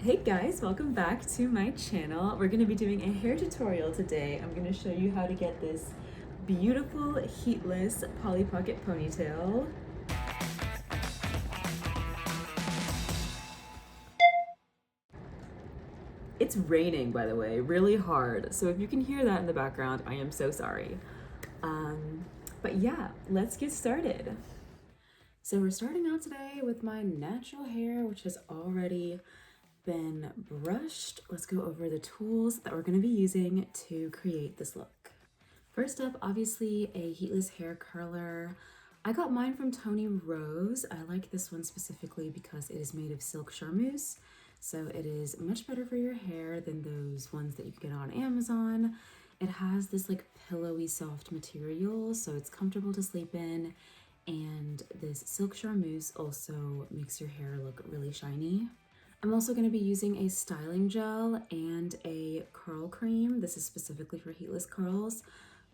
Hey guys, welcome back to my channel. We're going to be doing a hair tutorial today. I'm going to show you how to get this beautiful heatless Polly Pocket ponytail. It's raining, by the way, really hard. So if you can hear that in the background, I am so sorry. But yeah, let's get started. So we're starting out today with my natural hair, which has already been brushed. Let's go over the tools that we're going to be using to create this look. First up, obviously a heatless hair curler. I got mine from Tony Rose. I like this one specifically because it is made of silk charmeuse, so it is much better for your hair than those ones that you can get on Amazon. It has this like pillowy soft material, so it's comfortable to sleep in, and this silk charmeuse also makes your hair look really shiny. I'm also going to be using a styling gel and a curl cream. This is specifically for heatless curls.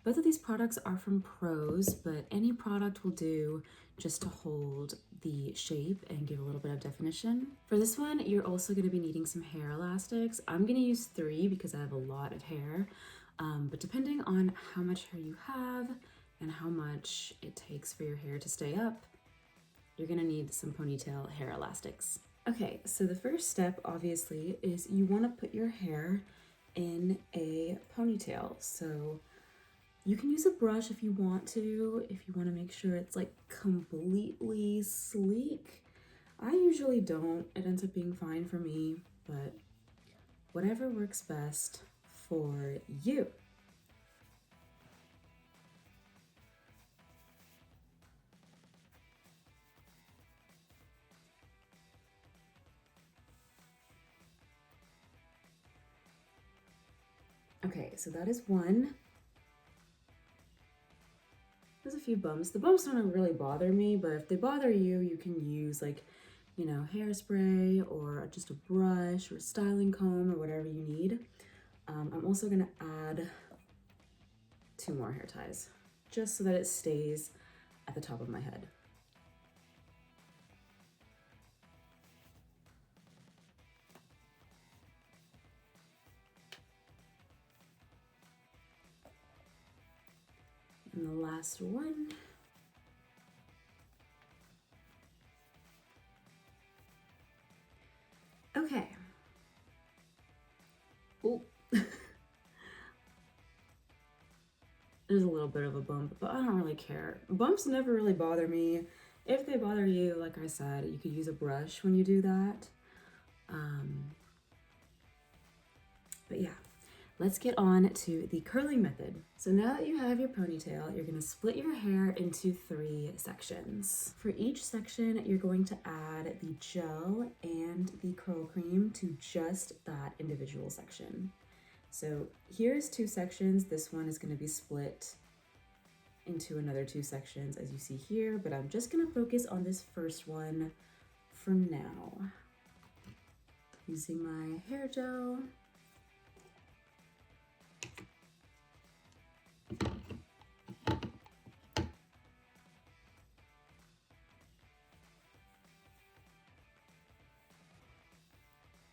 Both of these products are from Prose, but any product will do just to hold the shape and give a little bit of definition. For this one, you're also going to be needing some hair elastics. I'm going to use 3 because I have a lot of hair, but depending on how much hair you have and how much it takes for your hair to stay up, you're going to need some ponytail hair elastics. Okay, so the first step obviously is you want to put your hair in a ponytail. So you can use a brush if you want to make sure it's like completely sleek. I usually don't. It ends up being fine for me, but whatever works best for you. Okay, so that is one. There's a few bumps. The bumps don't really bother me, but if they bother you, you can use like, hairspray or just a brush or a styling comb or whatever you need. I'm also gonna add 2 more hair ties just so that it stays at the top of my head. And the last one. Okay. Oh. There's a little bit of a bump, but I don't really care. Bumps never really bother me. If they bother you, like I said, you could use a brush when you do that. But yeah, let's get on to the curling method. So now that you have your ponytail, you're gonna split your hair into 3 sections. For each section, you're going to add the gel and the curl cream to just that individual section. So here's 2 sections. This one is gonna be split into another 2 sections as you see here, but I'm just gonna focus on this first one for now. Using my hair gel.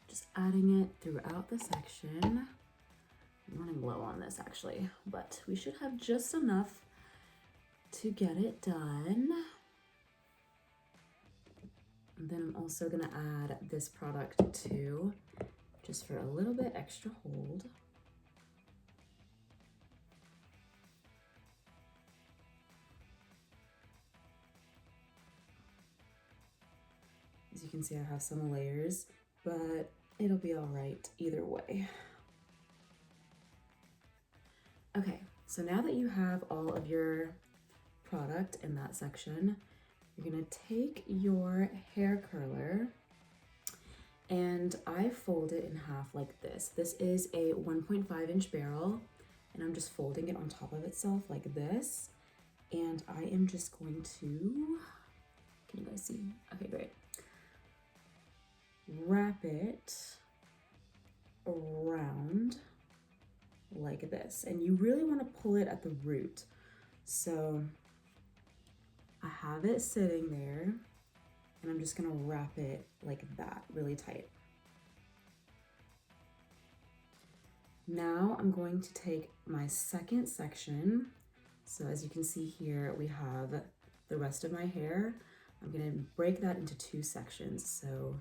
Just adding it throughout the section. I'm running low on this actually, but we should have just enough to get it done. And then I'm also gonna add this product too, just for a little bit extra hold. As you can see, I have some layers, but it'll be all right either way. Okay, so now that you have all of your product in that section, you're gonna take your hair curler, and I fold it in half like this. This is a 1.5-inch barrel, and I'm just folding it on top of itself like this. And I am just going to, can you guys see? Okay, great. Wrap it around like this, and you really want to pull it at the root. So I have it sitting there, and I'm just gonna wrap it like that, really tight. Now I'm going to take my second section. So as you can see here, we have the rest of my hair. I'm gonna break that into 2 sections. So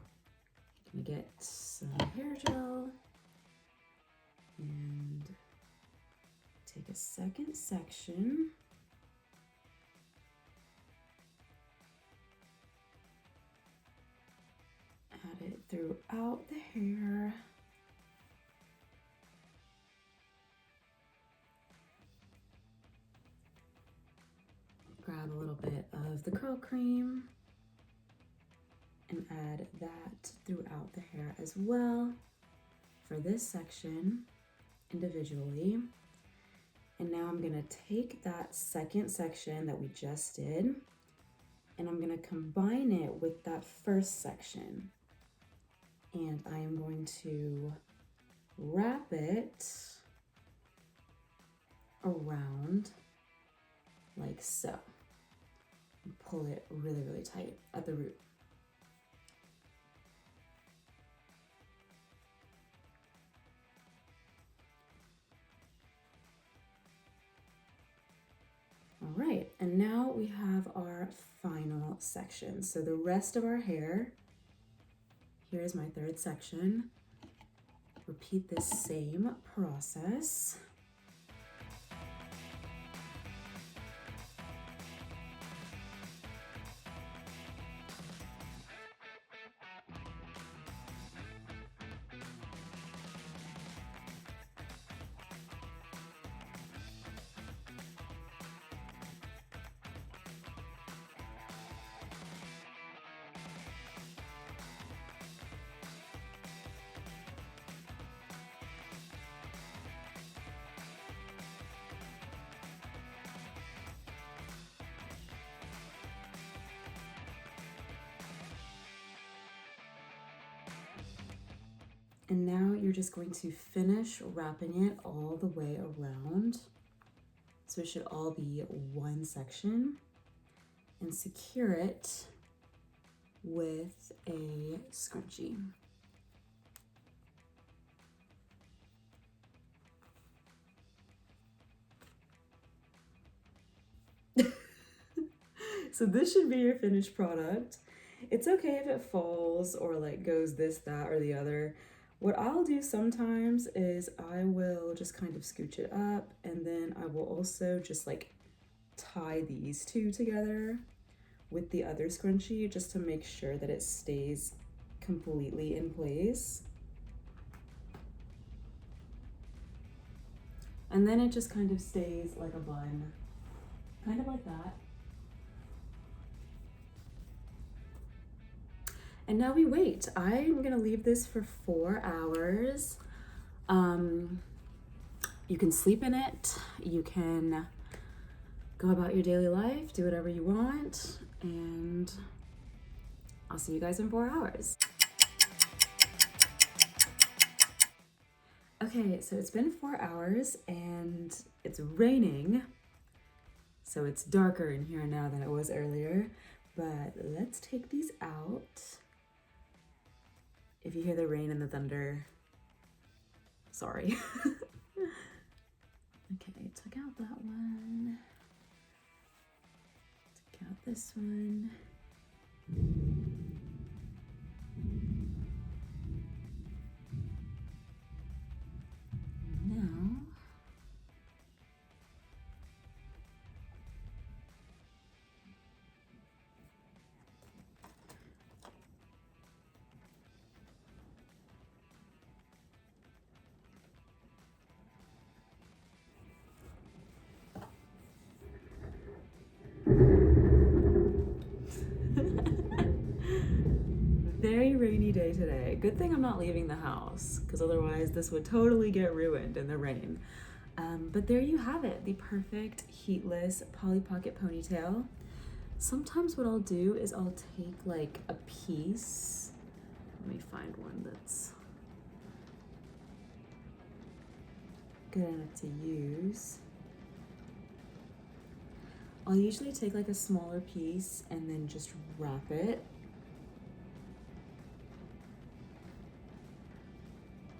I'm gonna get some hair gel and take a second section. Add it throughout the hair. Grab a little bit of the curl cream and add that throughout the hair as well for this section individually. And now I'm gonna take that second section that we just did and I'm gonna combine it with that first section. And I am going to wrap it around like so. And pull it really, really tight at the root. All right, and now we have our final section. So the rest of our hair, here's my third section. Repeat this same process. And now you're just going to finish wrapping it all the way around. So it should all be one section, and secure it with a scrunchie. So this should be your finished product. It's okay if it falls or like goes this, that, or the other. What I'll do sometimes is I will just kind of scooch it up, and then I will also just like tie these two together with the other scrunchie just to make sure that it stays completely in place. And then it just kind of stays like a bun, kind of like that. And now we wait. I'm gonna leave this for 4 hours. You can sleep in it. You can go about your daily life, do whatever you want, and I'll see you guys in 4 hours. Okay, so it's been 4 hours and it's raining. So it's darker in here now than it was earlier, but let's take these out. If you hear the rain and the thunder, sorry. Okay, took out that one. Took out this one. Now, very rainy day today. Good thing I'm not leaving the house, because otherwise this would totally get ruined in the rain. But there you have it, the perfect heatless Polly Pocket ponytail. Sometimes what I'll do is I'll take like a piece. Let me find one that's good enough to use. I'll usually take like a smaller piece and then just wrap it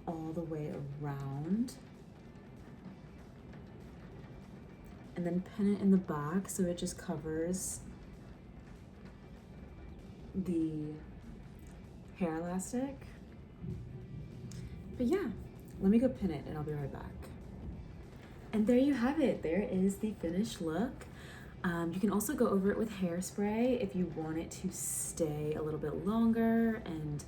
all the way around and then pin it in the back so it just covers the hair elastic. But yeah, let me go pin it and I'll be right back. And there you have it. There is the finished look. You can also go over it with hairspray if you want it to stay a little bit longer and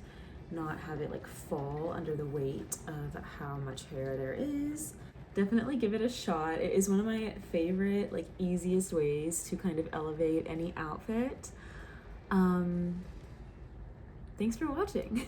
not have it like fall under the weight of how much hair there is. Definitely give it a shot. It is one of my favorite, like, easiest ways to kind of elevate any outfit. Thanks for watching.